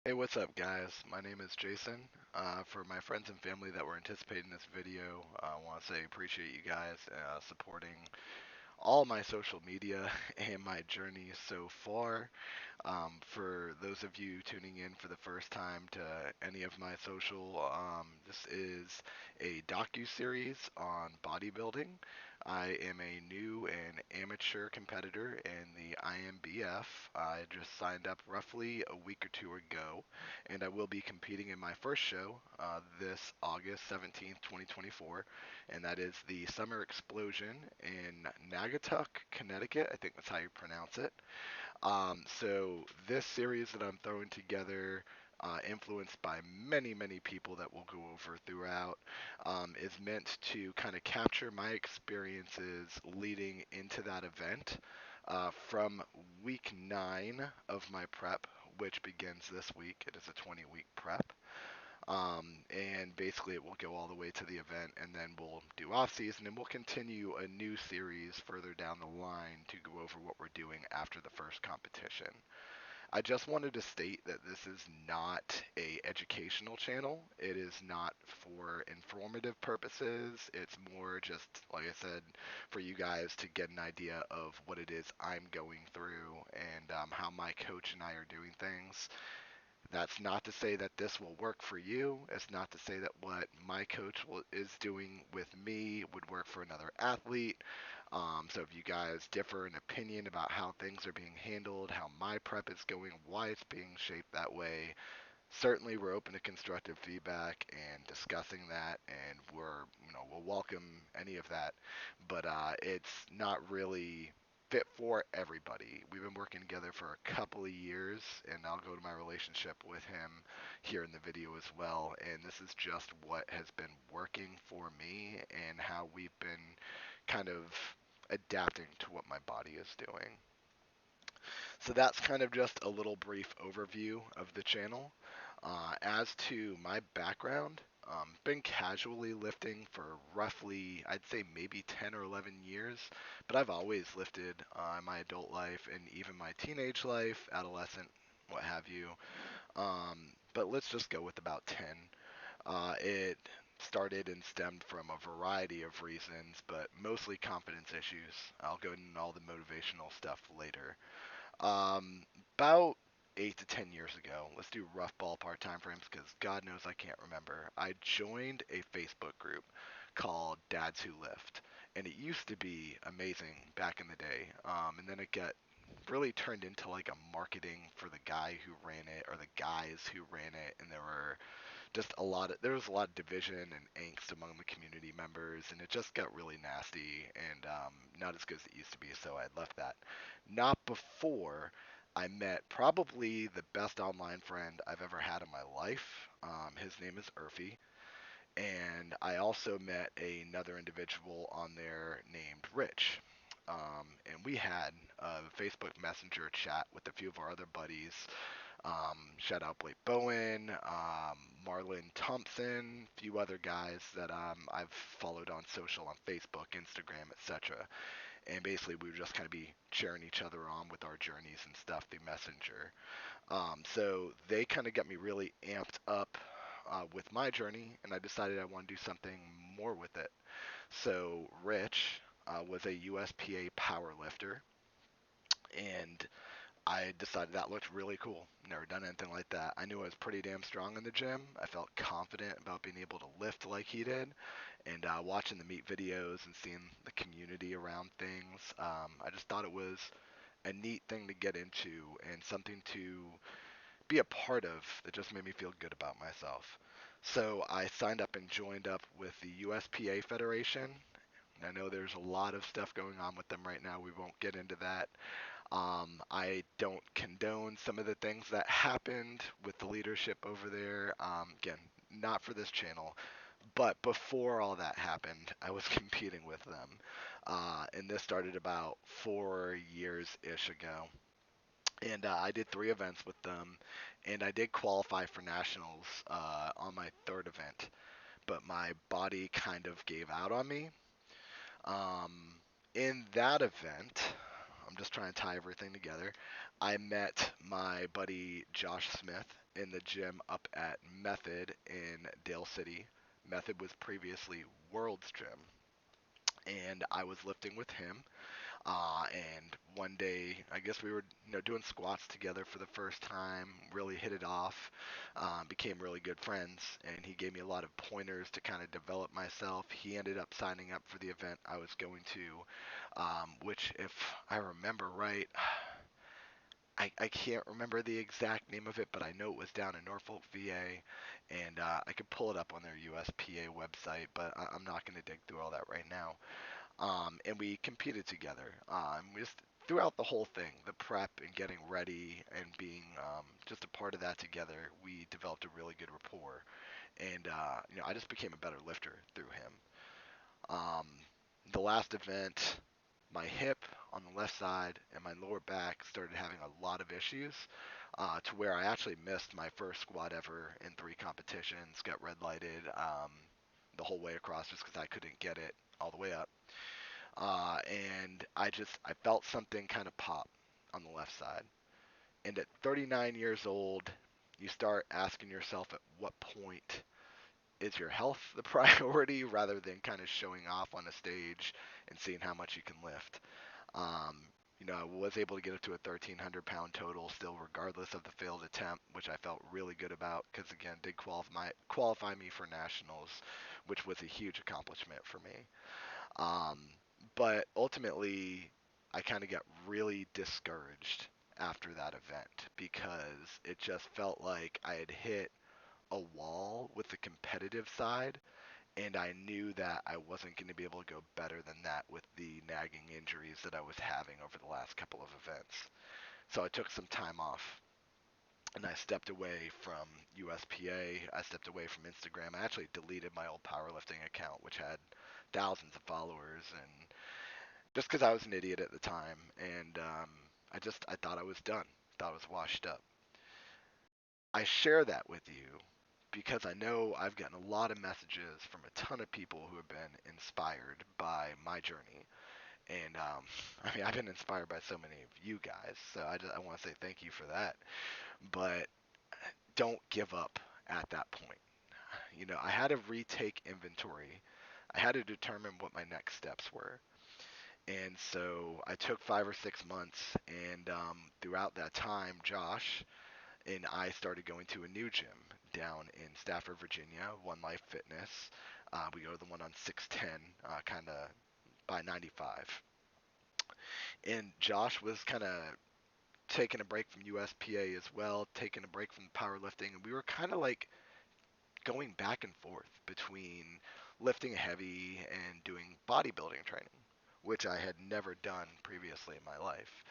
Hey, what's up, guys? My name is Jason. For my friends and family that were anticipating this video, I want to say appreciate you guys supporting all my social media and my journey so far. For those of you tuning in for the first time to any of my social, this is a docu-series on bodybuilding. I am a new and amateur competitor in the INBF. I just signed up roughly a week or two ago, and I will be competing in my first show this August 17th, 2024, and that is the Summer Explosion in Naugatuck, Connecticut. I think that's how you pronounce it. So this series that I'm throwing together, influenced by many people that we'll go over throughout, is meant to kind of capture my experiences leading into that event from week 9 of my prep, which begins this week. It is a 20-week prep. And basically, it will go all the way to the event, and then we'll do off season, and we'll continue a new series further down the line to go over what we're doing after the first competition. I just wanted to state that this is not a educational channel. It is not for informative purposes. It's more just, like I said, for you guys to get an idea of what it is I'm going through and how my coach and I are doing things. That's not to say that this will work for you. It's not to say that what my coach is doing with me would work for another athlete. So if you guys differ in opinion about how things are being handled, how my prep is going, why it's being shaped that way, certainly we're open to constructive feedback and discussing that, and we'll welcome any of that. But it's not really fit for everybody. We've been working together for a couple of years, and I'll go to my relationship with him here in the video as well. And this is just what has been working for me and how we've been kind of adapting to what my body is doing. So that's kind of just a little brief overview of the channel. As to my background, been casually lifting for roughly, I'd say maybe 10 or 11 years, but I've always lifted in my adult life and even my teenage life, adolescent, what have you. But let's just go with about 10. It started and stemmed from a variety of reasons, but mostly confidence issues. I'll go into all the motivational stuff later. About 8 to 10 years ago, let's do rough ballpark time frames because God knows I can't remember. I joined a Facebook group called Dads Who Lift, and it used to be amazing back in the day. And then it got really turned into like a marketing for the guy who ran it or the guys who ran it, and there was a lot of division and angst among the community members, and it just got really nasty and not as good as it used to be. So I left that. Not before I met probably the best online friend I've ever had in my life. His name is Urfi, and I also met another individual on there named Rich. And we had a Facebook Messenger chat with a few of our other buddies. Shout out Blake Bowen, Marlon Thompson, a few other guys that I've followed on social, on Facebook, Instagram, etc. And basically, we would just kind of be cheering each other on with our journeys and stuff through Messenger. So they kind of got me really amped up with my journey, and I decided I want to do something more with it. So Rich was a USPA power lifter, and I decided that looked really cool. Never done anything like that. I knew I was pretty damn strong in the gym. I felt confident about being able to lift like he did. And watching the meet videos and seeing the community around things, I just thought it was a neat thing to get into and something to be a part of that just made me feel good about myself. So I signed up and joined up with the USPA Federation. I know there's a lot of stuff going on with them right now. We won't get into that. I don't condone some of the things that happened with the leadership over there. Again, not for this channel, but before all that happened, I was competing with them. And this started about 4 years ish ago. And I did 3 events with them, and I did qualify for nationals on my third event, but my body kind of gave out on me. In that event, I'm just trying to tie everything together. I met my buddy Josh Smith in the gym up at Method in Dale City. Method was previously World's Gym, and I was lifting with him. And one day, I guess we were, doing squats together for the first time. Really hit it off. Became really good friends, and he gave me a lot of pointers to kind of develop myself. He ended up signing up for the event I was going to, which, if I remember right, I can't remember the exact name of it, but I know it was down in Norfolk, VA, and I could pull it up on their USPA website, but I'm not going to dig through all that right now. And we competed together. We just throughout the whole thing, the prep and getting ready and being just a part of that together, we developed a really good rapport. And I just became a better lifter through him. Um, the last event, my hip on the left side and my lower back started having a lot of issues. To where I actually missed my first squat ever in 3 competitions, got red lighted the whole way across just because I couldn't get it all the way up. And I felt something kind of pop on the left side. And at 39 years old, you start asking yourself at what point is your health the priority rather than kind of showing off on a stage and seeing how much you can lift. Um, I was able to get up to a 1,300-pound total still, regardless of the failed attempt, which I felt really good about because, again, did qualify me for nationals, which was a huge accomplishment for me. Um, but ultimately, I kind of got really discouraged after that event because it just felt like I had hit a wall with the competitive side, and I knew that I wasn't going to be able to go better than that with the nagging injuries that I was having over the last couple of events. So I took some time off and I stepped away from USPA. I stepped away from Instagram. I actually deleted my old powerlifting account, which had thousands of followers, and just because I was an idiot at the time, and I thought I was done, thought I was washed up. I share that with you because I know I've gotten a lot of messages from a ton of people who have been inspired by my journey. And I mean, I've been inspired by so many of you guys, so I want to say thank you for that. But don't give up at that point. I had to retake inventory. I had to determine what my next steps were. And so I took 5 or 6 months, and throughout that time, Josh and I started going to a new gym down in Stafford, Virginia, One Life Fitness. We go to the one on 610, kind of by 95. And Josh was kind of taking a break from USPA as well, taking a break from powerlifting, and we were kind of like going back and forth between lifting heavy and doing bodybuilding training, which I had never done previously in my life.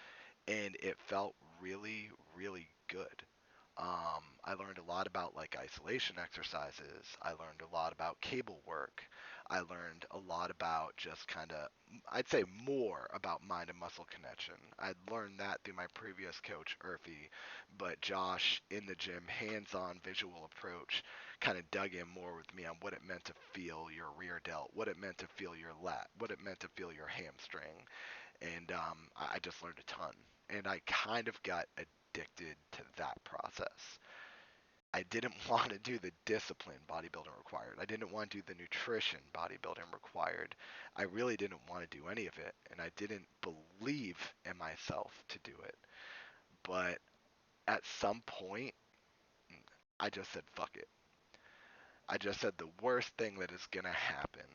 And it felt really, really good. I learned a lot about like isolation exercises. I learned a lot about cable work. I learned a lot about just kind of, I'd say more about mind and muscle connection. I'd learned that through my previous coach, Urfi, but Josh in the gym, hands-on visual approach, kind of dug in more with me on what it meant to feel your rear delt, what it meant to feel your lat, what it meant to feel your hamstring, and I just learned a ton. And I kind of got addicted to that process. I didn't want to do the discipline bodybuilding required. I didn't want to do the nutrition bodybuilding required. I really didn't want to do any of it, and I didn't believe in myself to do it. But at some point, I just said, fuck it. I just said the worst thing that is going to happen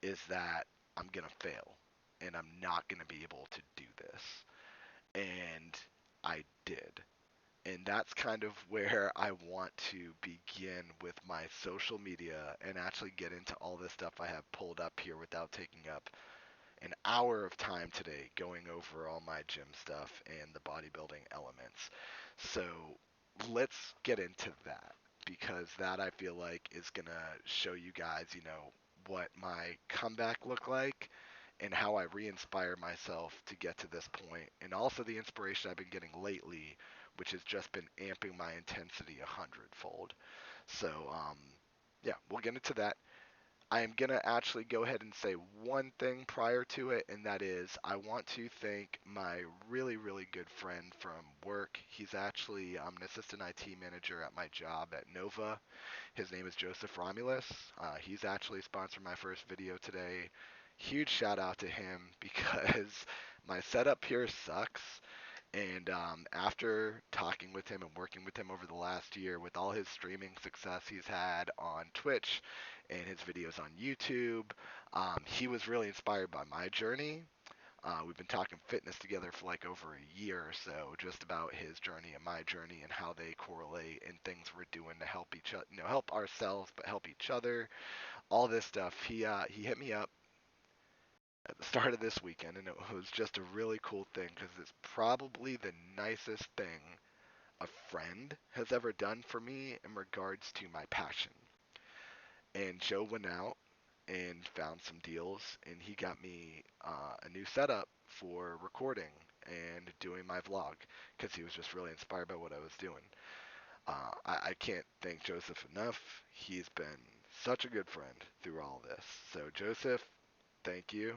is that I'm going to fail, and I'm not going to be able to do this. And I did. And that's kind of where I want to begin with my social media and actually get into all this stuff I have pulled up here without taking up an hour of time today going over all my gym stuff and the bodybuilding elements. So let's get into that because that I feel like is going to show you guys, what my comeback looked like and how I re-inspire myself to get to this point, and also the inspiration I've been getting lately, which has just been amping my intensity 100-fold. So, yeah, we'll get into that. I'm going to actually go ahead and say one thing prior to it, and that is I want to thank my really, really good friend from work. He's actually an assistant IT manager at my job at Nova. His name is Joseph Romulus. He's actually sponsored my first video today. Huge shout out to him because my setup here sucks. And after talking with him and working with him over the last year, with all his streaming success he's had on Twitch and his videos on YouTube, he was really inspired by my journey. We've been talking fitness together for like over a year or so, just about his journey and my journey and how they correlate and things we're doing to help each other, help ourselves, but help each other. All this stuff. He hit me up at the start of this weekend, and it was just a really cool thing because it's probably the nicest thing a friend has ever done for me in regards to my passion. And Joe went out and found some deals, and he got me a new setup for recording and doing my vlog because he was just really inspired by what I was doing. I can't thank Joseph enough. He's been such a good friend through all this. So Joseph, thank you.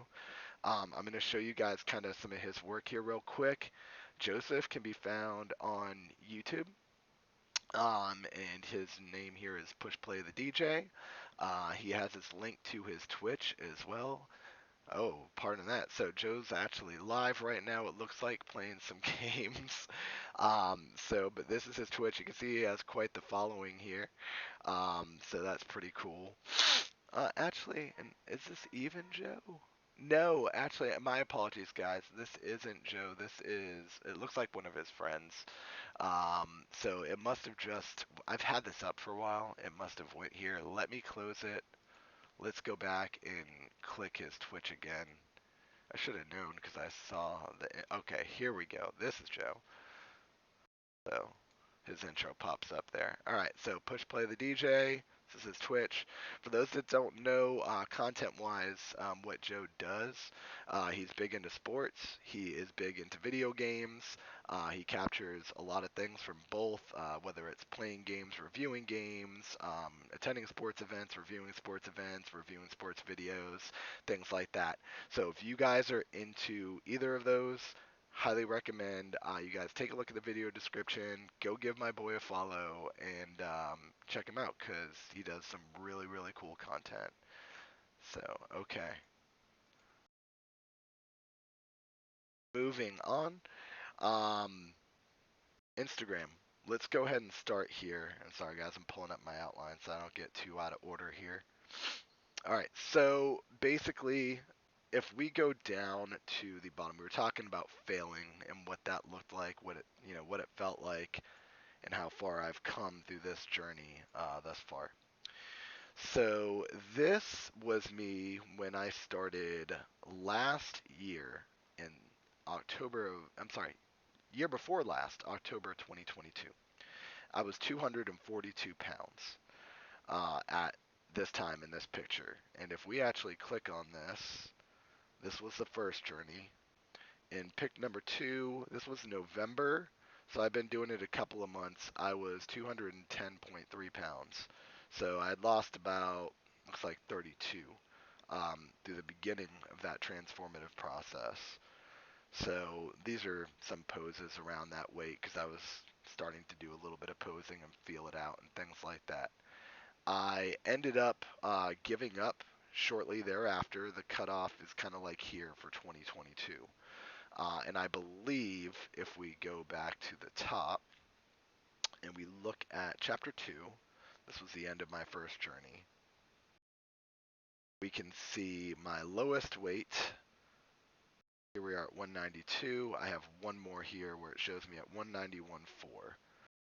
I'm going to show you guys kind of some of his work here real quick. Joseph can be found on YouTube. And his name here is Push Play the DJ. He has his link to his Twitch as well. Oh, pardon that. So Joe's actually live right now, it looks like, playing some games. But this is his Twitch. You can see he has quite the following here. So that's pretty cool. Actually, and is this even Joe? No, actually, my apologies, guys. This isn't Joe. It looks like one of his friends. So it must have just, I've had this up for a while. It must have went here. Let me close it. Let's go back and click his Twitch again. I should have known because I saw okay, here we go. This is Joe. So his intro pops up there. All right, so push play the DJ. This is his Twitch. For those that don't know, content-wise, what Joe does, he's big into sports. He is big into video games. He captures a lot of things from both, whether it's playing games, reviewing games, attending sports events, reviewing sports videos, things like that. So if you guys are into either of those, highly recommend you guys take a look at the video description, go give my boy a follow, and check him out because he does some really, really cool content. So, okay. Moving on. Um, Instagram. Let's go ahead and start here. And sorry, guys, I'm pulling up my outline so I don't get too out of order here. All right, so basically, if we go down to the bottom, we were talking about failing and what that looked like, what it felt like, and how far I've come through this journey thus far. So this was me when I started last year in year before last, October 2022. I was 242 pounds at this time in this picture. And if we actually click on this, this was the first journey. In pick number 2, this was November. So I've been doing it a couple of months. I was 210.3 pounds. So I had lost about, looks like 32 through the beginning of that transformative process. So these are some poses around that weight because I was starting to do a little bit of posing and feel it out and things like that. I ended up giving up shortly thereafter. The cutoff is kind of like here for 2022. And I believe if we go back to the top and we look at chapter 2, this was the end of my first journey. We can see my lowest weight. Here we are at 192. I have one more here where it shows me at 191.4.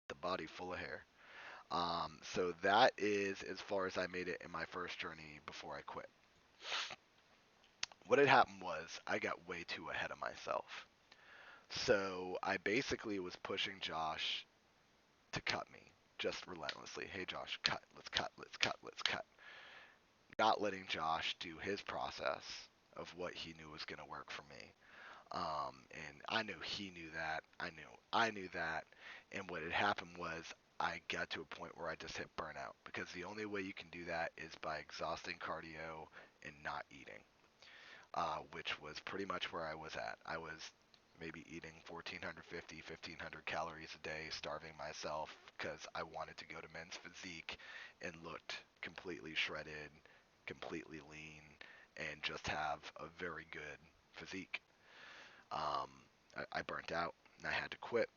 The body full of hair. So that is as far as I made it in my first journey before I quit. What had happened was I got way too ahead of myself. So I basically was pushing Josh to cut me just relentlessly. Hey Josh, cut, let's cut, let's cut, let's cut. Not letting Josh do his process of what he knew was going to work for me. And I knew he knew that. I knew that. And what had happened was I got to a point where I just hit burnout because the only way you can do that is by exhausting cardio and not eating, which was pretty much where I was at. I was maybe eating 1450, 1500 calories a day, starving myself because I wanted to go to men's physique and looked completely shredded, completely lean, and just have a very good physique. Um, I burnt out and I had to quit.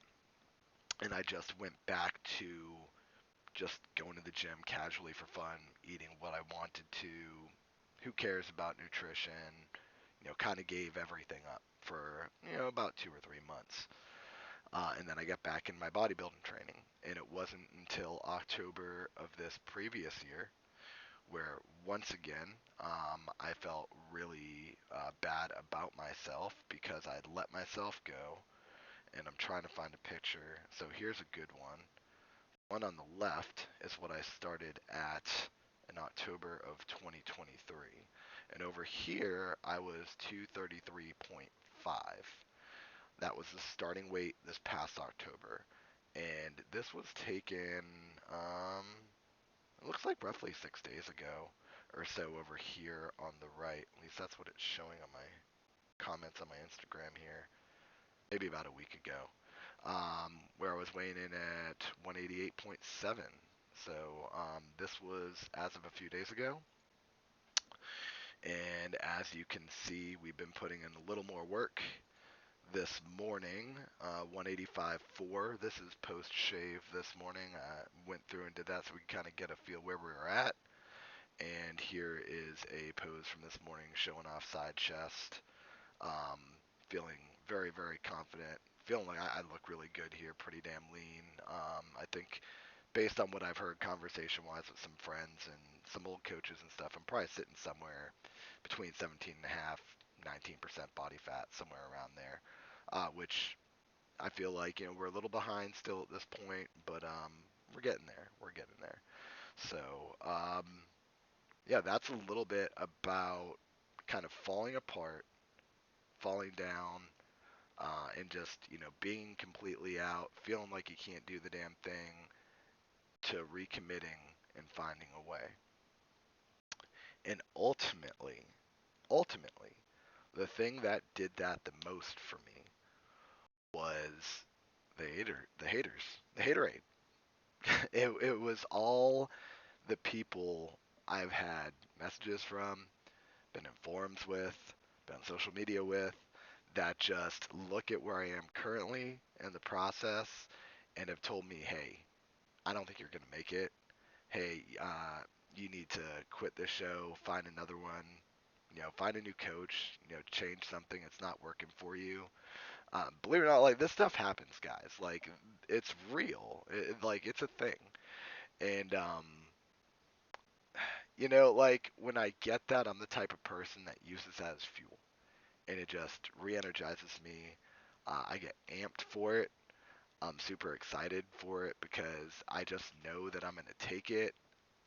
And I just went back to just going to the gym casually for fun, eating what I wanted to. Who cares about nutrition? Kind of gave everything up for, about 2 or 3 months. And then I got back in my bodybuilding training. And it wasn't until October of this previous year where, once again, I felt really bad about myself because I'd let myself go. And I'm trying to find a picture. So here's a good one. One on the left is what I started at in October of 2023. And over here, I was 233.5. That was the starting weight this past October. And this was taken, it looks like roughly 6 days ago or so over here on the right. At least that's what it's showing on my comments on my Instagram here. Maybe about a week ago, where I was weighing in at 188.7. So this was as of a few days ago. And as you can see, we've been putting in a little more work. This morning, 185.4. This is post shave this morning. I went through and did that so we can kind of get a feel where we were at. And here is a pose from this morning showing off side chest. Um, Feeling very, very confident. Feeling like I look really good here, pretty damn lean. I think based on what I've heard conversation-wise with some friends and some old coaches and stuff, I'm probably sitting somewhere between 17.5, 19% body fat, somewhere around there, which I feel like we're a little behind still at this point, but we're getting there. We're getting there. So yeah, that's a little bit about kind of falling apart, falling down, and just being completely out, feeling like you can't do the damn thing, to recommitting and finding a way. And ultimately, the thing that did that the most for me was the haterade. It was all the people I've had messages from, been in forums with, been on social media with, that just look at where I am currently in the process and have told me, hey, I don't think you're going to make it. Hey, you need to quit this show, find another one, find a new coach, change something. It's not working for you. Believe it or not, like this stuff happens, guys. Like it's real. Like it's a thing. And like when I get that, I'm the type of person that uses that as fuel, and it just re-energizes me. I get amped for it. I'm super excited for it because I just know that I'm going to take it,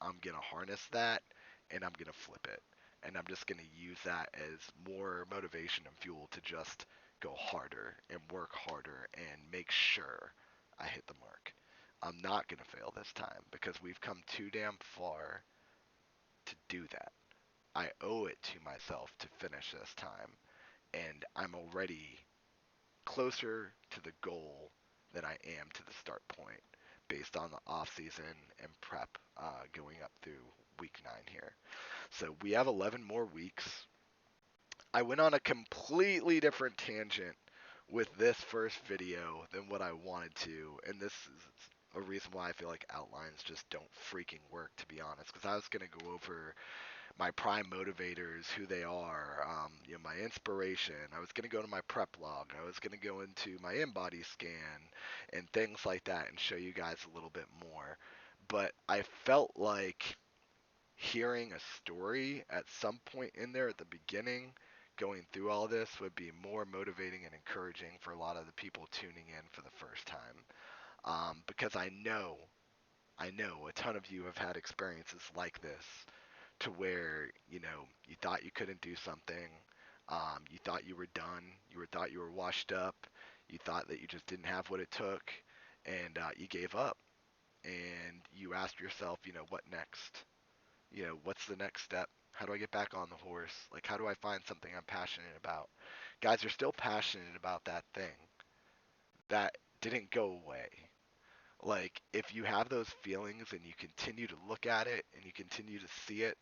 I'm going to harness that, and I'm going to flip it. And I'm just going to use that as more motivation and fuel to just go harder and work harder and make sure I hit the mark. I'm not going to fail this time because we've come too damn far to do that. I owe it to myself to finish this time, and I'm already closer to the goal than I am to the start point based on the off season and prep going up through week 9 here. So we have 11 more weeks. I went on a completely different tangent with this first video than what I wanted to, and this is a reason why I feel like outlines just don't freaking work, to be honest, because I was going to go over my prime motivators, who they are, my inspiration. I was going to go to my prep log. I was going to go into my InBody scan and things like that and show you guys a little bit more. But I felt like hearing a story at some point in there at the beginning, going through all this, would be more motivating and encouraging for a lot of the people tuning in for the first time. Because I know a ton of you have had experiences like this to where you thought you couldn't do something, You thought you were done. Thought you were washed up. You thought that you just didn't have what it took, and you gave up. And you asked yourself, what next? What's the next step? How do I get back on the horse? Like, how do I find something I'm passionate about? Guys, you're still passionate about that thing. That didn't go away. Like, if you have those feelings and you continue to look at it and you continue to see it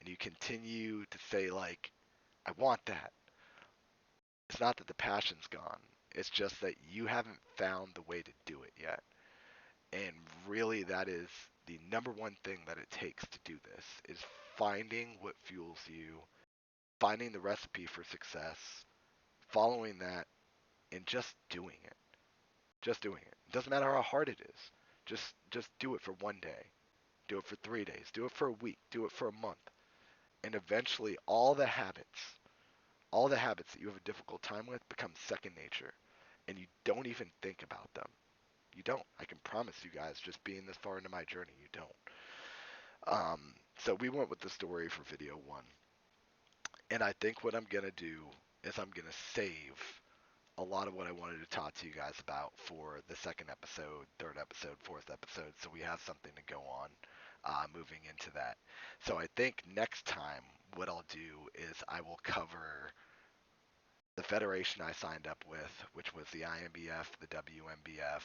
and you continue to say, like, I want that, it's not that the passion's gone. It's just that you haven't found the way to do it yet. And really, that is the number one thing that it takes to do this is finding what fuels you, finding the recipe for success, following that, and just doing it. Just doing it. It doesn't matter how hard it is. Just do it for one day. Do it for 3 days. Do it for a week. Do it for a month. And eventually all the habits that you have a difficult time with become second nature. And you don't even think about them. You don't. I can promise you guys, just being this far into my journey, you don't. So we went with the story for video one. And I think what I'm going to do is I'm going to save a lot of what I wanted to talk to you guys about for the second episode, third episode, fourth episode, so we have something to go on moving into that. So I think next time what I'll do is I will cover the federation I signed up with, which was the INBF, the WNBF.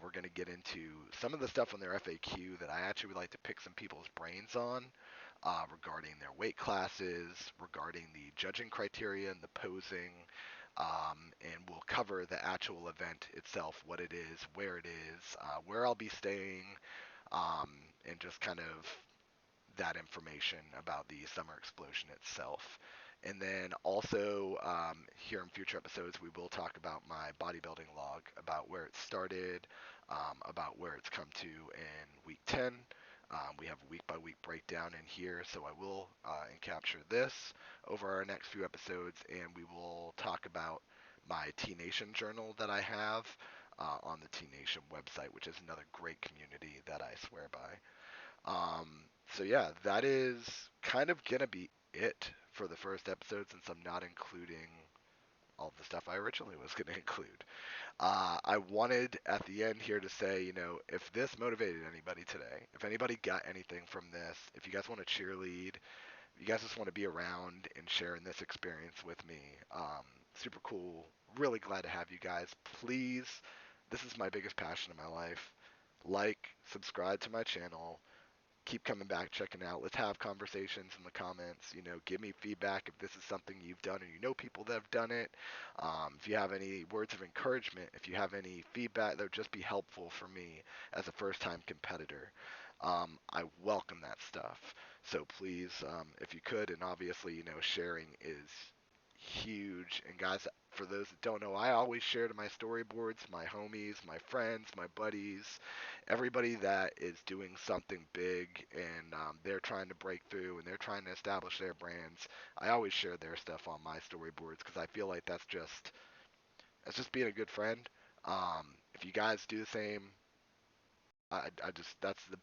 We're going to get into some of the stuff on their FAQ that I actually would like to pick some people's brains on regarding their weight classes, regarding the judging criteria and the posing, and we'll cover the actual event itself, what it is, where I'll be staying, um, and just kind of that information about the summer explosion itself. And then also here in future episodes, we will talk about my bodybuilding log, about where it started, about where it's come to in week 10. We have a week by week breakdown in here, so I will capture this over our next few episodes, and we will talk about my T Nation journal that I have on the T Nation website, which is another great community that I swear by. So yeah, that is kind of gonna be it for the first episode since I'm not including all the stuff I originally was gonna include. I wanted at the end here to say, if this motivated anybody today, if anybody got anything from this, if you guys want to cheerlead, if you guys just want to be around and sharing this experience with me, super cool. Really glad to have you guys. Please, this is my biggest passion in my life. Like, subscribe to my channel, keep coming back, checking out. Let's have conversations in the comments. Give me feedback if this is something you've done or you know people that have done it. If you have any words of encouragement, if you have any feedback that would just be helpful for me as a first-time competitor, I welcome that stuff. So please, if you could, and obviously, sharing is huge. And guys, for those that don't know, I always share to my storyboards, my homies, my friends, my buddies, everybody that is doing something big and they're trying to break through and they're trying to establish their brands. I always share their stuff on my storyboards because I feel like that's just being a good friend. If you guys do the same, I just that's the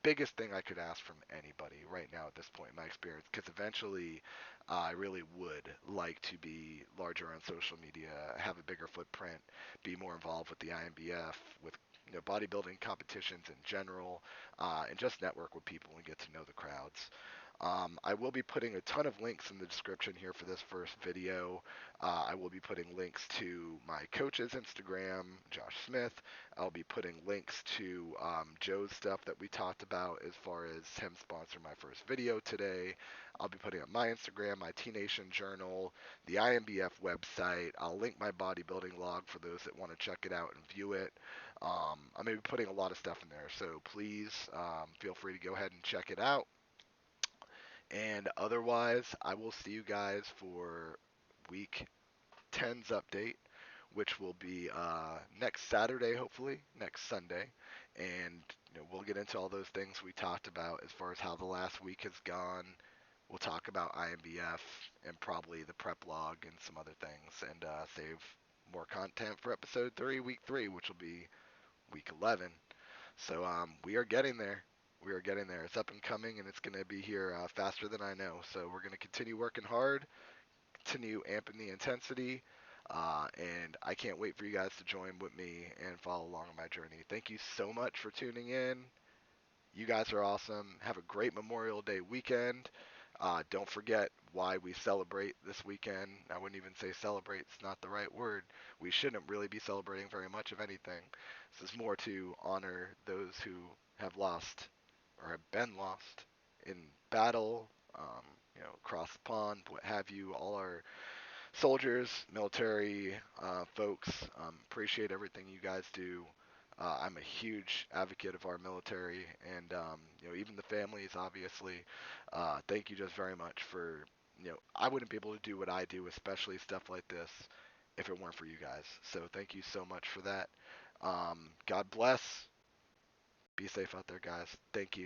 biggest thing I could ask from anybody right now at this point in my experience. Because eventually, I really would like to be larger on social media, have a bigger footprint, be more involved with the INBF, with bodybuilding competitions in general, and just network with people and get to know the crowds. I will be putting a ton of links in the description here for this first video. I will be putting links to my coach's Instagram, Josh Smith. I'll be putting links to Joe's stuff that we talked about as far as him sponsoring my first video today. I'll be putting up my Instagram, my T Nation journal, the INBF website. I'll link my bodybuilding log for those that want to check it out and view it. I'm going to be putting a lot of stuff in there, so please feel free to go ahead and check it out. And otherwise, I will see you guys for week 10's update, which will be next Saturday, hopefully, next Sunday. And we'll get into all those things we talked about as far as how the last week has gone. We'll talk about INBF and probably the prep log and some other things, and save more content for episode 3, week 3, which will be week 11. So we are getting there. We are getting there. It's up and coming, and it's going to be here faster than I know. So we're going to continue working hard, continue amping the intensity. And I can't wait for you guys to join with me and follow along on my journey. Thank you so much for tuning in. You guys are awesome. Have a great Memorial Day weekend. Don't forget why we celebrate this weekend. I wouldn't even say celebrate, it's not the right word. We shouldn't really be celebrating very much of anything. This is more to honor those who have lost or have been lost in battle, across the pond, what have you. All our soldiers, military folks. Appreciate everything you guys do. I'm a huge advocate of our military, and even the families. Obviously, thank you just very much for. I wouldn't be able to do what I do, especially stuff like this, if it weren't for you guys. So thank you so much for that. God bless. Be safe out there, guys. Thank you.